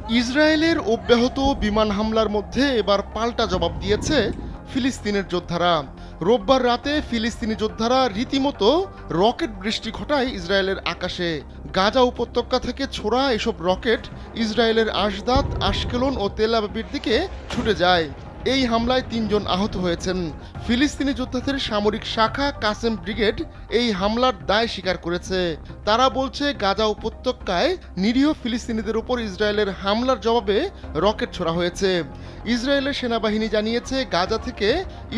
ইসরায়েলের অব্যাহত বিমান হামলার মধ্যে এবার পাল্টা জবাব দিয়েছে ফিলিস্তিনের যোদ্ধারা। রোববার রাতে ফিলিস্তিনি যোদ্ধারা রীতিমতো রকেট বৃষ্টি ঘটায় ইসরায়েলের আকাশে। গাজা উপত্যকা থেকে ছোড়া এসব রকেট ইসরায়েলের আশদাদ, আশকেলন ও তেল আবিবের দিকে ছুটে যায়। এই হামলায় ৩ জন আহত হয়েছেন। ফিলিস্তিনি যোদ্ধাদের সামরিক শাখা কাসেম ব্রিগেড এই হামলার দায় স্বীকার করেছে। তারা বলছে গাজা উপত্যকায় নিরীহ ফিলিস্তিনিদের উপর ইসরায়েলের হামলার জবাবে রকেট ছোড়া হয়েছে। ইসরায়েলের সেনাবাহিনী জানিয়েছে গাজা থেকে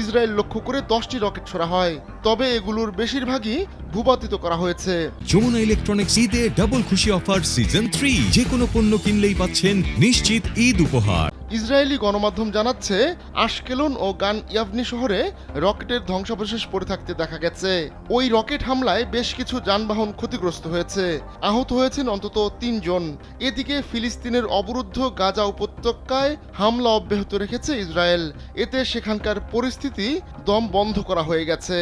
ইসরায়েল লক্ষ্য করে 10টি রকেট ছোড়া হয়, তবে এগুলোর বেশিরভাগই ভূপাতিত করা হয়েছে। যমুনা ইলেকট্রনিক্স ঈদে ডাবল খুশি অফার সিজন 3, যে কোনো পণ্য কিনলেই পাচ্ছেন নিশ্চিত ঈদ উপহার। ইসরায়েলি গণমাধ্যম জানাচ্ছে আশকেলন ও গান ইয়াভনি শহরে রকেটের ধ্বংসাবশেষ পড়ে থাকতে দেখা গেছে। ওই রকেট হামলায় বেশ কিছু যানবাহন ক্ষতিগ্রস্ত হয়েছে। আহত হয়েছেন অন্তত 3 জন। এদিকে ফিলিস্তিনের অবরুদ্ধ গাজা উপত্যকায় হামলা অব্যাহত রেখেছে ইসরায়েল। এতে সেখানকার পরিস্থিতি দম বন্ধ করা হয়ে গেছে।